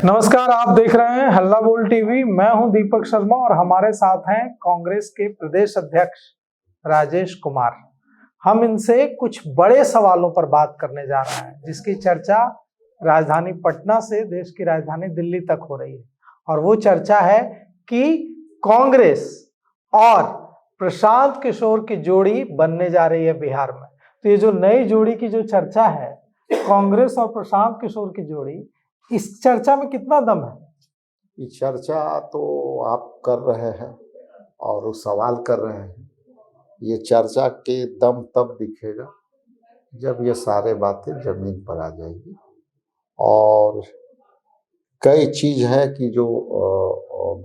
नमस्कार, आप देख रहे हैं हल्ला बोल टीवी। मैं हूं दीपक शर्मा और हमारे साथ हैं कांग्रेस के प्रदेश अध्यक्ष राजेश कुमार। हम इनसे कुछ बड़े सवालों पर बात करने जा रहे हैं, जिसकी चर्चा राजधानी पटना से देश की राजधानी दिल्ली तक हो रही है। और वो चर्चा है कि कांग्रेस और प्रशांत किशोर की जोड़ी बनने जा रही है बिहार में। तो ये जो नई जोड़ी की जो चर्चा है, कांग्रेस और प्रशांत किशोर की जोड़ी, इस चर्चा में कितना दम है? ये चर्चा तो आप कर रहे हैं और सवाल कर रहे हैं। ये चर्चा के दम तब दिखेगा जब ये सारे बातें जमीन पर आ जाएगी। और कई चीज है कि जो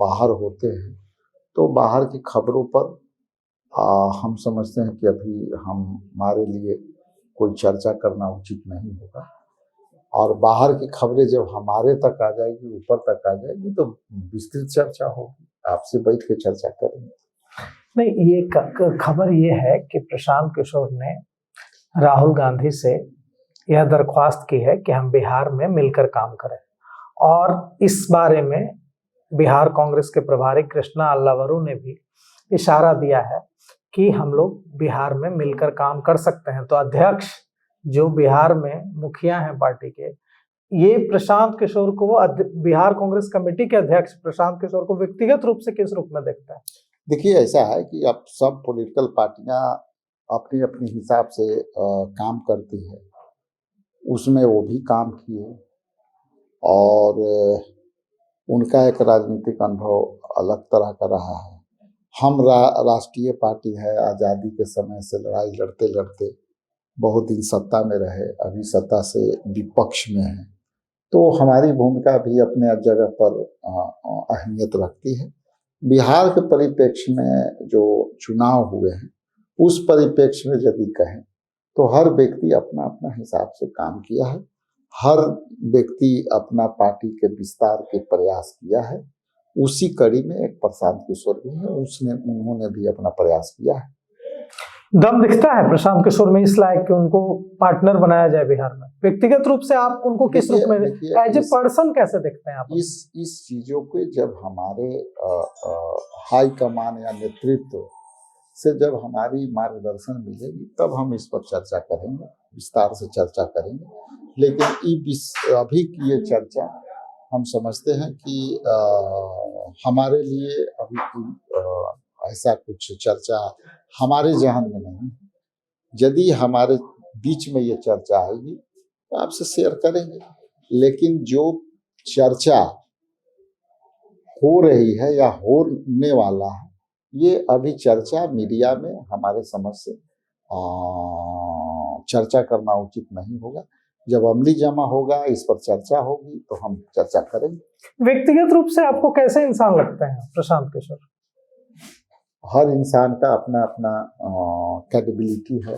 बाहर होते हैं, तो बाहर की खबरों पर हम समझते हैं कि अभी हमारे लिए कोई चर्चा करना उचित नहीं होगा। और बाहर की खबरें जब हमारे तक आ जाएगी, ऊपर तक आ जाएगी, तो विस्तृत चर्चा होगी, आपसे बैठ के चर्चा करेंगे। नहीं, ये खबर ये है कि प्रशांत किशोर ने राहुल गांधी से यह दरख्वास्त की है कि हम बिहार में मिलकर काम करें। और इस बारे में बिहार कांग्रेस के प्रभारी कृष्णा अल्लावरू ने भी इशारा दिया है कि हम लोग बिहार में मिलकर काम कर सकते हैं। तो अध्यक्ष जो बिहार में मुखिया हैं पार्टी के, ये प्रशांत किशोर को, बिहार कांग्रेस कमेटी के अध्यक्ष प्रशांत किशोर को व्यक्तिगत रूप से किस रूप में देखता है? देखिए, ऐसा है कि अब सब पॉलिटिकल पार्टियां अपनी अपनी हिसाब से काम करती है। उसमें वो भी काम किए और उनका एक राजनीतिक अनुभव अलग तरह का रहा है। हम राष्ट्रीय पार्टी है, आज़ादी के समय से लड़ाई लड़ते लड़ते बहुत दिन सत्ता में रहे, अभी सत्ता से विपक्ष में है, तो हमारी भूमिका भी अपने जगह पर अहमियत रखती है। बिहार के परिप्रेक्ष्य में जो चुनाव हुए हैं, उस परिप्रेक्ष्य में यदि कहें तो हर व्यक्ति अपना अपना हिसाब से काम किया है। हर व्यक्ति अपना पार्टी के विस्तार के प्रयास किया है। उसी कड़ी में एक प्रशांत किशोर भी है, उन्होंने भी अपना प्रयास किया है। दम दिखता है प्रशांत किशोर में इस लायक कि उनको पार्टनर बनाया जाए बिहार में? व्यक्तिगत रूप से आप उनको किस रूप में, एज ए पर्सन कैसे देखते हैं आप? इस चीजों को जब हमारे हाई कमान या नेतृत्व से जब हमारी मार्गदर्शन मिलेगी, तब हम इस पर चर्चा करेंगे, विस्तार से चर्चा करेंगे। लेकिन अभी की ये चर्चा हम समझते हैं कि हमारे लिए अभी कोई ऐसा कुछ चर्चा हमारे जहन में नहीं है। यदि हमारे बीच में ये चर्चा आएगी तो आपसे शेयर करेंगे। लेकिन जो चर्चा हो रही है या होने वाला है, ये अभी चर्चा मीडिया में हमारे समझ से चर्चा करना उचित नहीं होगा। जब अमली जमा होगा, इस पर चर्चा होगी, तो हम चर्चा करेंगे। व्यक्तिगत रूप से आपको कैसे इंसान लगते हैं प्रशांत किशोर? हर इंसान का अपना अपना कैपेबिलिटी है।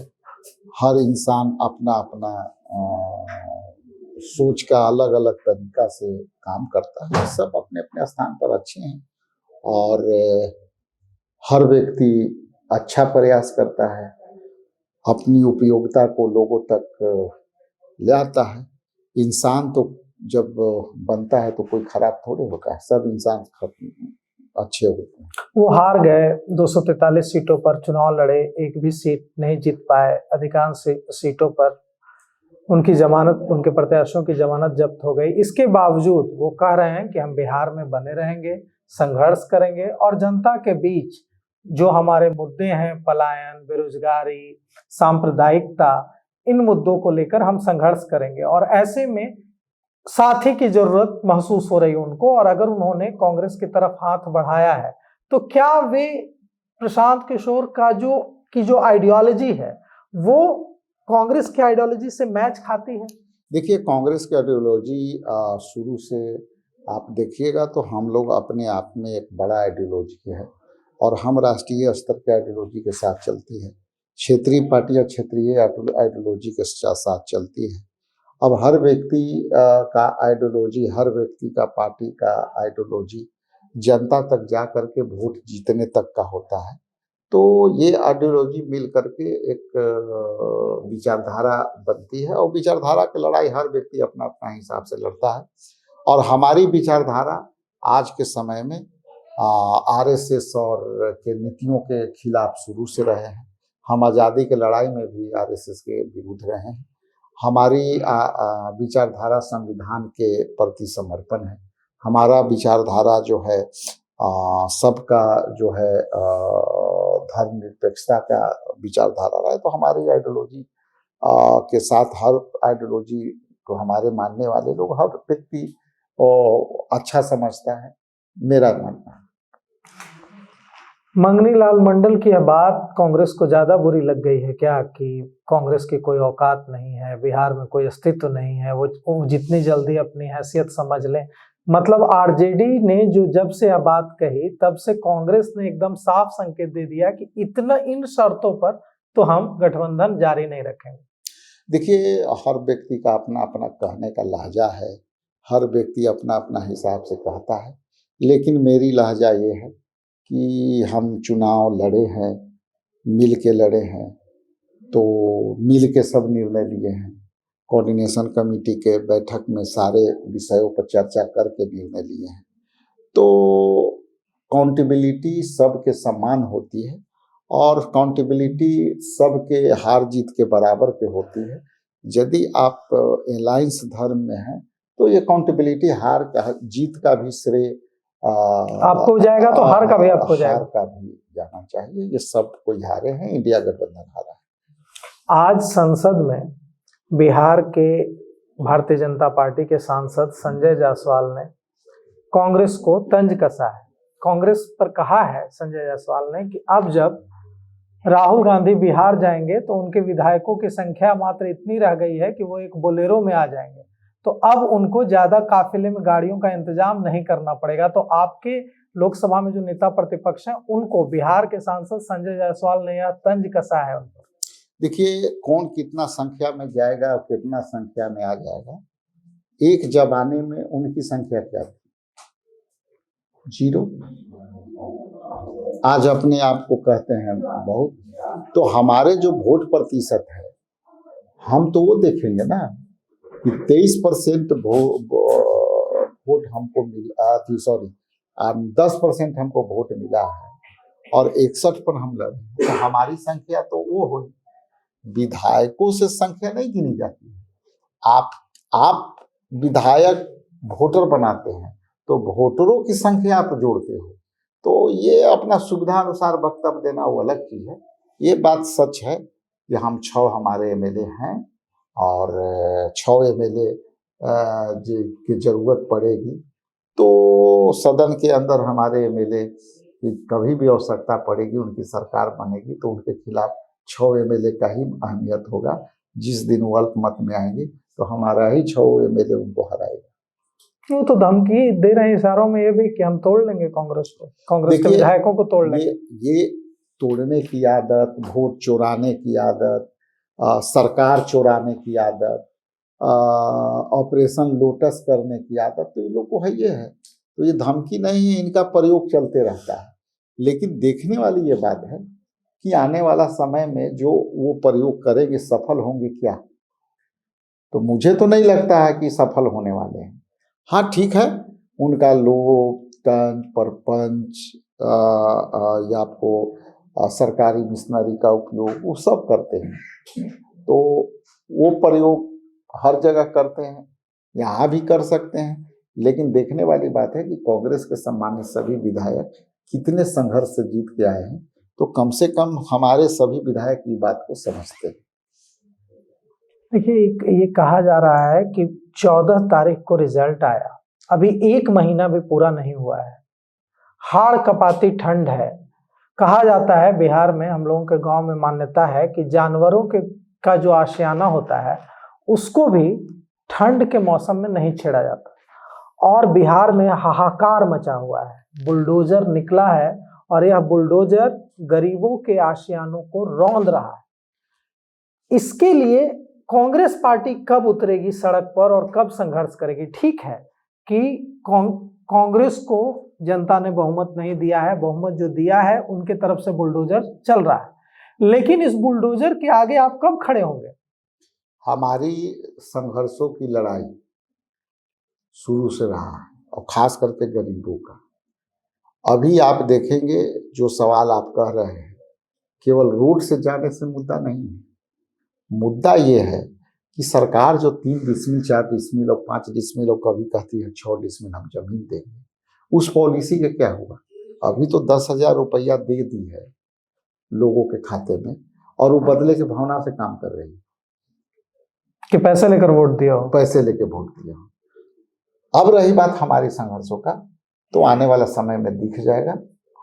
हर इंसान अपना अपना सोच का अलग अलग तरीका से काम करता है। सब अपने अपने स्थान पर अच्छे हैं और हर व्यक्ति अच्छा प्रयास करता है, अपनी उपयोगिता को लोगों तक ले आता है। इंसान तो जब बनता है तो कोई खराब थोड़े होता है, सब इंसान अच्छे होते हैं। वो हार गए, 243 सीटों पर चुनाव लड़े, एक भी सीट नहीं जीत पाए। अधिकांश सीटों पर उनकी जमानत, उनके प्रत्याशियों की जमानत जब्त हो गई। इसके बावजूद वो कह रहे हैं कि हम बिहार में बने रहेंगे, संघर्ष करेंगे और जनता के बीच जो हमारे मुद्दे हैं, पलायन, बेरोजगारी, सांप्रदायिकता, इन मुद्दों को लेकर हम संघर्ष करेंगे। और ऐसे में साथी की जरूरत महसूस हो रही है उनको। और अगर उन्होंने कांग्रेस की तरफ हाथ बढ़ाया है, तो क्या वे प्रशांत किशोर का जो आइडियोलॉजी है, वो कांग्रेस की आइडियोलॉजी से मैच खाती है? देखिए, कांग्रेस की आइडियोलॉजी शुरू से आप देखिएगा तो हम लोग अपने आप में एक बड़ा आइडियोलॉजी है और हम राष्ट्रीय स्तर के आइडियोलॉजी के साथ चलती है। क्षेत्रीय पार्टियां क्षेत्रीय आइडियोलॉजी के साथ चलती है। अब हर व्यक्ति का आइडियोलॉजी, हर व्यक्ति का पार्टी का आइडियोलॉजी जनता तक जा करके वोट जीतने तक का होता है। तो ये आइडियोलॉजी मिल करके एक विचारधारा बनती है और विचारधारा की लड़ाई हर व्यक्ति अपना अपना हिसाब से लड़ता है। और हमारी विचारधारा आज के समय में आरएसएस और के नीतियों के खिलाफ शुरू से रहे हैं। हम आज़ादी की लड़ाई में भी आरएसएस के विरुद्ध रहे हैं। हमारी विचारधारा संविधान के प्रति समर्पण है। हमारा विचारधारा जो है सबका जो है धर्मनिरपेक्षता का विचारधारा रहा है। तो हमारी आइडियोलॉजी के साथ हर आइडियोलॉजी को हमारे मानने वाले लोग, हर व्यक्ति अच्छा समझता है, मेरा मानना है। मंगनी लाल मंडल की यह बात कांग्रेस को ज्यादा बुरी लग गई है क्या, कि कांग्रेस की कोई औकात नहीं है, बिहार में कोई अस्तित्व नहीं है, वो जितनी जल्दी अपनी हैसियत समझ लें। मतलब आरजेडी ने जो जब से यह बात कही तब से कांग्रेस ने एकदम साफ संकेत दे दिया कि इतना इन शर्तों पर तो हम गठबंधन जारी नहीं रखेंगे। देखिए, हर व्यक्ति का अपना अपना कहने का लहजा है, हर व्यक्ति अपना अपना हिसाब से कहता है, लेकिन मेरी लहजा ये है कि हम चुनाव लड़े हैं, मिल के लड़े हैं, तो मिल के सब निर्णय लिए हैं। कोऑर्डिनेशन कमेटी के बैठक में सारे विषयों पर चर्चा करके निर्णय लिए हैं। तो अकाउंटेबिलिटी सबके समान होती है और अकाउंटेबिलिटी सबके हार जीत के बराबर पे होती है। यदि आप अलायंस धर्म में हैं तो ये अकाउंटेबिलिटी हार का जीत का भी श्रेय आपको जाएगा, तो हार का भी आपको जाएगा, हार का भी जाना चाहिए। ये सब कोई हारे हैं, इंडिया गठबंधन हारा है। आज संसद में बिहार के भारतीय जनता पार्टी के सांसद संजय जायसवाल ने कांग्रेस को तंज कसा है। कांग्रेस पर कहा है संजय जायसवाल ने कि अब जब राहुल गांधी बिहार जाएंगे तो उनके विधायकों की संख्या मात्र इतनी रह गई है कि वो एक बोलेरो में आ जाएंगे, तो अब उनको ज्यादा काफिले में गाड़ियों का इंतजाम नहीं करना पड़ेगा। तो आपके लोकसभा में जो नेता प्रतिपक्ष हैं उनको बिहार के सांसद संजय जायसवाल ने यह तंज कसा है उन पर। देखिए, कौन कितना संख्या में जाएगा और कितना संख्या में आ जाएगा, एक जमाने में उनकी संख्या क्या थी? 0। आज अपने आप को कहते हैं बहुत। तो हमारे जो वोट प्रतिशत है, हम तो वो देखेंगे ना कि 23% वोट हमको मिला थी, 10% हमको वोट मिला है और 61 पर हम लड़े। तो हमारी संख्या तो वो हो, विधायकों से संख्या नहीं गिनी जाती है। आप विधायक वोटर बनाते हैं तो वोटरों की संख्या आप जोड़ते हो। तो ये अपना सुविधा अनुसार वक्तव्य देना वो अलग चीज है। ये बात सच है कि हम 6 हमारे एमएलए हैं और 6 एमएलए की जरूरत पड़ेगी तो सदन के अंदर हमारे एमएलए की कभी भी आवश्यकता पड़ेगी, उनकी सरकार बनेगी तो उनके खिलाफ 6 एमएलए का ही अहमियत होगा। जिस दिन वो अल्पमत में आएंगे तो हमारा ही 6 एमएलए उनको हराएगा। क्यों तो धमकी दे रहे हैं इशारों में ये भी कि हम तोड़ लेंगे कांग्रेस को, कांग्रेस के विधायकों को तोड़ लेंगे। ये तोड़ने की आदत, वोट चुराने की आदत, सरकार चुराने की आदत, ऑपरेशन लोटस करने की आदत तो ये लोग को है। ये है तो ये धमकी नहीं है, इनका प्रयोग चलते रहता है। लेकिन देखने वाली ये बात है कि आने वाला समय में जो वो प्रयोग करेंगे सफल होंगे क्या? तो मुझे तो नहीं लगता है कि सफल होने वाले हैं। हाँ ठीक है, उनका लोकतंत्र, परपंच या आपको सरकारी मिशनरी का उपयोग वो सब करते हैं। तो वो प्रयोग हर जगह करते हैं, यहाँ भी कर सकते हैं। लेकिन देखने वाली बात है कि कांग्रेस के सम्मानित सभी विधायक कितने संघर्ष से जीत के आए हैं। तो कम से कम हमारे सभी विधायक की बात को समझते हैं। देखिए, ये कहा जा रहा है कि 14 तारीख को रिजल्ट आया, अभी 1 महीना भी पूरा नहीं हुआ है, हाड़ कपाती ठंड है। कहा जाता है बिहार में, हम लोगों के गांव में मान्यता है कि जानवरों का जो आशियाना होता है उसको भी ठंड के मौसम में नहीं छेड़ा जाता। और बिहार में हाहाकार मचा हुआ है, बुलडोजर निकला है और यह बुलडोजर गरीबों के आशियानों को रौंद रहा है। इसके लिए कांग्रेस पार्टी कब उतरेगी सड़क पर और कब संघर्ष करेगी? ठीक है कि कांग्रेस को जनता ने बहुमत नहीं दिया है, बहुमत जो दिया है उनके तरफ से बुलडोजर चल रहा है, लेकिन इस बुलडोजर के आगे आप कब खड़े होंगे? हमारी संघर्षों की लड़ाई शुरू से रहा है, और खास करके गरीबों का। अभी आप देखेंगे जो सवाल आप कह रहे हैं, केवल रोड से जाने से मुद्दा नहीं है। मुद्दा ये है कि सरकार जो 3 डिसमिल 4 डिसमिल और 5 डिसमिल और कभी कहती है 6 डिसमिल हम जमीन देंगे, उस पॉलिसी का क्या हुआ? अभी तो 10,000 रुपया दे दी है लोगों के खाते में, और वो बदले की भावना से काम कर रही है कि पैसे लेकर वोट दिया हो। पैसे लेके वोट दिया हो। अब रही बात हमारे संघर्षों का, तो आने वाला समय में दिख जाएगा।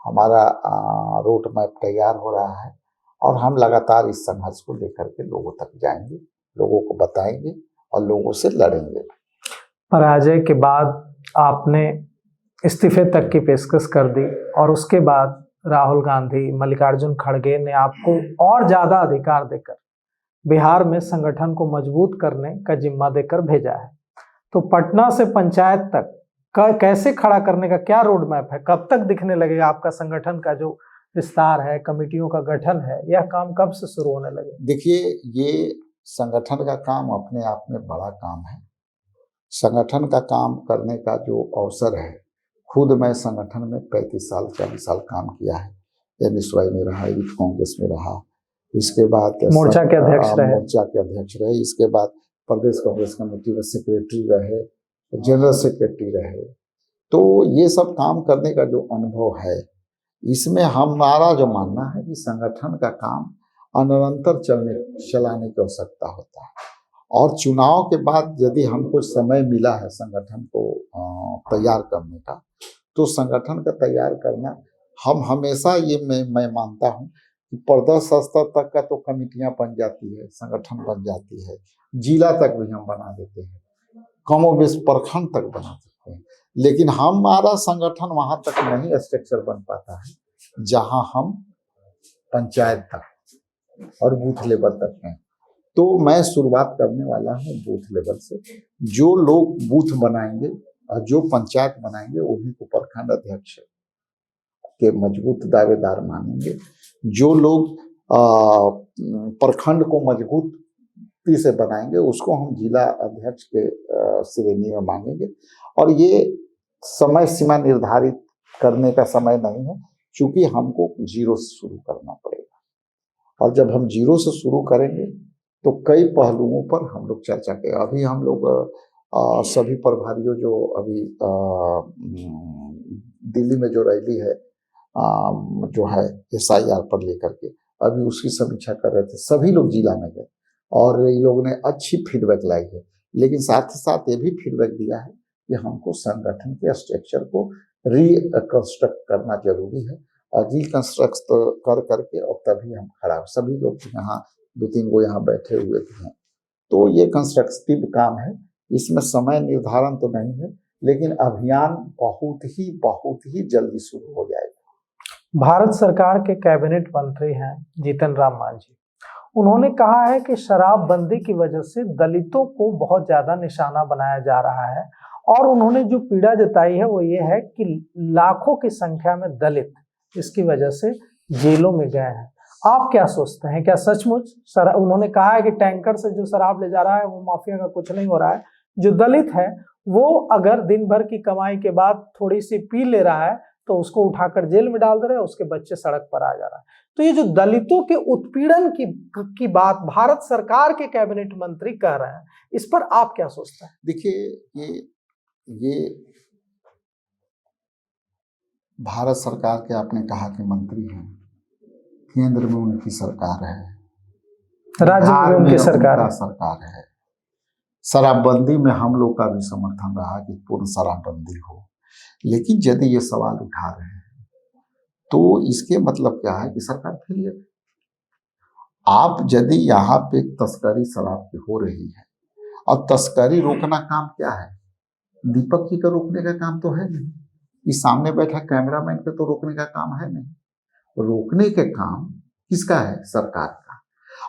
हमारा रोड मैप तैयार हो रहा है, और हम लगातार इस संघर्ष को लेकर के लोगों तक जाएंगे, लोगों को बताएंगे और लोगों से लड़ेंगे। पराजय के बाद आपने इस्तीफे तक की पेशकश कर दी, और उसके बाद राहुल गांधी, मल्लिकार्जुन खड़गे ने आपको और ज्यादा अधिकार देकर बिहार में संगठन को मजबूत करने का जिम्मा देकर भेजा है। तो पटना से पंचायत तक कैसे खड़ा करने का क्या रोड मैप है? कब तक दिखने लगेगा आपका संगठन का जो विस्तार है, कमेटियों का गठन है, यह काम कब से शुरू होने लगे? देखिए, ये संगठन का काम अपने आप में बड़ा काम है। संगठन का काम करने का जो अवसर है, खुद मैं संगठन में 35 साल 40 साल काम किया है। एमएसवाई में रहा, यूथ कांग्रेस में रहा, इसके बाद मोर्चा के अध्यक्ष रहे, इसके बाद प्रदेश कांग्रेस कमेटी में सेक्रेटरी रहे, जनरल सेक्रेटरी रहे। तो ये सब काम करने का जो अनुभव है, इसमें हमारा जो मानना है कि संगठन का काम अनिरंतर चलाने की आवश्यकता होता है, और चुनाव के बाद यदि हमको समय मिला है संगठन को तैयार करने का, तो संगठन का तैयार करना हम हमेशा ये मैं मानता हूँ कि प्रदेश स्तर तक का तो कमेटियां बन जाती है, संगठन बन जाती है, जिला तक भी हम बना देते हैं, कमोबेश प्रखंड तक बना सकते हैं, लेकिन हमारा संगठन वहां तक नहीं स्ट्रक्चर बन पाता है जहां हम पंचायत तक और बूथ लेवल तक हैं। तो मैं शुरुआत करने वाला हूं बूथ लेवल से। जो लोग बूथ बनाएंगे और जो पंचायत बनाएंगे, उन्हीं को प्रखंड अध्यक्ष के मजबूत दावेदार मानेंगे। जो लोग प्रखंड को मजबूती से बनाएंगे, उसको हम जिला अध्यक्ष के श्रेणी में मांगेंगे। और ये समय सीमा निर्धारित करने का समय नहीं है, क्योंकि हमको जीरो से शुरू करना पड़ेगा, और जब हम जीरो से शुरू करेंगे तो कई पहलुओं पर हम लोग चर्चा करें। अभी हम लोग सभी प्रभारियों जो अभी दिल्ली में जो रैली है जो है SIR पर लेकर के, अभी उसकी समीक्षा कर रहे थे। सभी लोग जिला में गए और ये लोगों ने अच्छी फीडबैक लाई है, लेकिन साथ ही साथ ये भी फीडबैक दिया है कि हमको संगठन के स्ट्रक्चर को रिकंस्ट्रक्ट करना जरूरी है, और रिकंस्ट्रक्ट कर करके और तभी हम खड़ा। सभी लोग यहाँ 2-3 को यहाँ बैठे हुए हैं, तो ये कंस्ट्रक्टिव काम है। इसमें समय निर्धारण तो नहीं है, लेकिन अभियान बहुत ही जल्दी शुरू हो जाएगा। भारत सरकार के कैबिनेट मंत्री हैं जीतन राम मांझी। उन्होंने कहा है कि शराबबंदी की वजह से दलितों को बहुत ज्यादा निशाना बनाया जा रहा है, और उन्होंने जो पीड़ा जताई है वो ये है कि लाखों की संख्या में दलित इसकी वजह से जेलों में गए हैं। आप क्या सोचते हैं, क्या सचमुच उन्होंने कहा है कि टैंकर से जो शराब ले जा रहा है वो माफिया का कुछ नहीं हो रहा है, जो दलित है वो अगर दिन भर की कमाई के बाद थोड़ी सी पी ले रहा है तो उसको उठाकर जेल में डाल दे रहे हैं, उसके बच्चे सड़क पर आ जा रहा है। तो ये जो दलितों के उत्पीड़न की बात भारत सरकार के कैबिनेट मंत्री कह रहे हैं, इस पर आप क्या सोचते हैं? देखिए, ये भारत सरकार के आपने कहा कि मंत्री हैं, केंद्र में उनकी सरकार है, राज्य में उनकी सरकार है। शराबबंदी में हम लोग का भी समर्थन रहा कि पूर्ण शराबबंदी हो, लेकिन यदि ये सवाल उठा रहे हैं तो इसके मतलब क्या है कि सरकार फेलियर। आप यदि यहाँ पे तस्करी शराब की हो रही है, और तस्करी रोकना काम क्या है? दीपक जी का रोकने का काम तो है नहीं, इस सामने बैठा कैमरामैन का तो रोकने का काम है नहीं। रोकने के काम किसका है? सरकार का।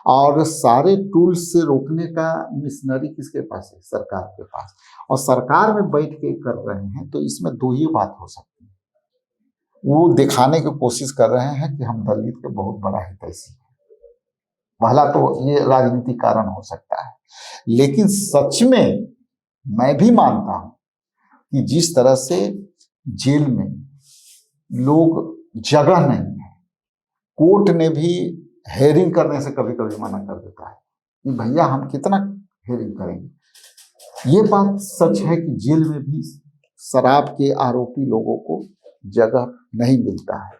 और सारे टूल्स से रोकने का मिशनरी किसके पास है? सरकार के पास। और सरकार में बैठ के कर रहे हैं, तो इसमें 2 ही बात हो सकती है। वो दिखाने की कोशिश कर रहे हैं कि हम दलित के बहुत बड़ा हितैषी हैं, पहला तो ये राजनीतिक कारण हो सकता है, लेकिन सच में मैं भी मानता हूं कि जिस तरह से जेल में लोग जगह नहीं है, कोर्ट ने भी हेयरिंग करने से कभी कभी मना कर देता है कि भैया हम कितना हेयरिंग करेंगे। ये बात सच है कि जेल में भी शराब के आरोपी लोगों को जगह नहीं मिलता है।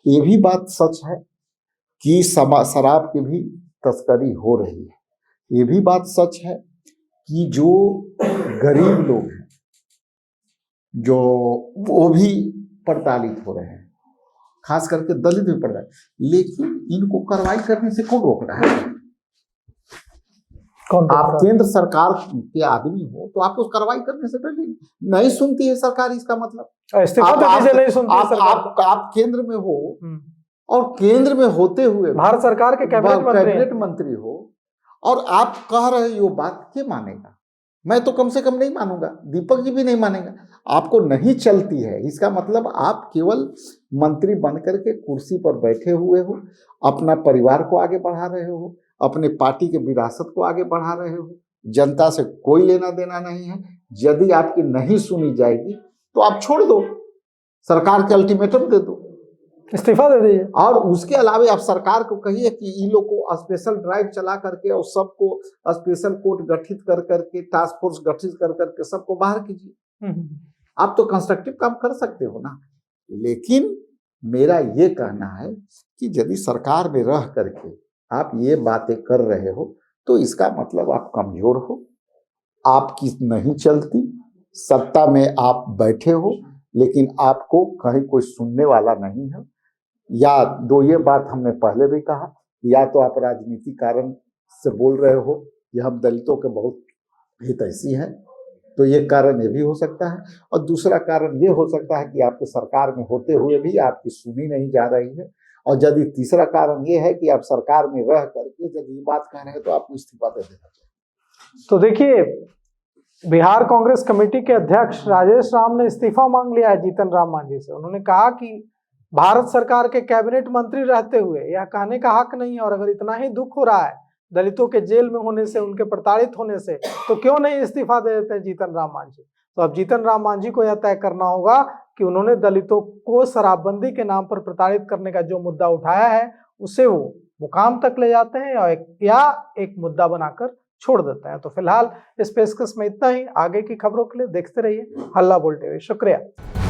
ये भी बात सच है कि शराब की भी तस्करी हो रही है। ये भी बात सच है कि जो गरीब लोग हैं जो वो भी प्रताड़ित हो रहे हैं, खास करके दलित भी प्रताड़ित, लेकिन इनको कार्रवाई करने से कौन रोक रहा है? आप केंद्र सरकार के आदमी हो तो आपको कार्रवाई करने से डरेंगे? नहीं सुनती है सरकार, इसका मतलब नहीं सुनती है सरकार। आप केंद्र में हो और केंद्र में होते हुए भारत सरकार के कैबिनेट मंत्री हो और आप कह रहे हो, बात क्या मानेगा? मैं तो कम से कम नहीं मानूंगा, दीपक जी भी नहीं मानेगा। आपको नहीं चलती है, इसका मतलब आप केवल मंत्री बनकर के कुर्सी पर बैठे हुए हो, अपना परिवार को आगे बढ़ा रहे हो, अपने पार्टी के विरासत को आगे बढ़ा रहे हो, जनता से कोई लेना देना नहीं है। यदि आपकी नहीं सुनी जाएगी तो आप छोड़ दो, सरकार के अल्टीमेटम दे दो, इस्तीफा दे दीजिए। और उसके अलावा आप सरकार को कहिए कि इन लोग को स्पेशल ड्राइव चला करके और सबको स्पेशल कोर्ट गठित कर करके, टास्क फोर्स गठित कर करके सबको बाहर कीजिए। आप तो कंस्ट्रक्टिव काम कर सकते हो ना। लेकिन मेरा ये कहना है कि यदि सरकार में रह करके आप ये बातें कर रहे हो तो इसका मतलब आप कमजोर हो, आपकी नहीं चलती, सत्ता में आप बैठे हो लेकिन आपको कहीं कोई सुनने वाला नहीं है। या दो, ये बात हमने पहले भी कहा, या तो आप राजनीतिक कारण से बोल रहे हो कि हम दलितों के बहुत हितैषी हैं, तो ये कारण ये भी हो सकता है। और दूसरा कारण ये हो सकता है कि आपके सरकार में होते हुए भी आपकी सुनी नहीं जा रही है। और यदि तीसरा कारण ये है कि आप सरकार में रह करके जब ये बात कह रहे हैं तो आपको इस्तीफा दे देना चाहिए। तो देखिए, बिहार कांग्रेस कमेटी के अध्यक्ष राजेश राम ने इस्तीफा मांग लिया है जीतन राम मांझी से। उन्होंने कहा कि भारत सरकार के कैबिनेट मंत्री रहते हुए यह कहने का हक नहीं है, और अगर इतना ही दुख हो रहा है दलितों के जेल में होने से, उनके प्रताड़ित होने से, तो क्यों नहीं इस्तीफा दे देते जीतन राम मांझी। तो अब जीतन राम मांझी को यह तय करना होगा कि उन्होंने दलितों को शराबबंदी के नाम पर प्रताड़ित करने का जो मुद्दा उठाया है उसे वो मुकाम तक ले जाते हैं या एक मुद्दा बनाकर छोड़ देते हैं। तो फिलहाल इस पेशकश में इतना ही। आगे की खबरों के लिए देखते रहिए हल्ला बोल टीवी। शुक्रिया।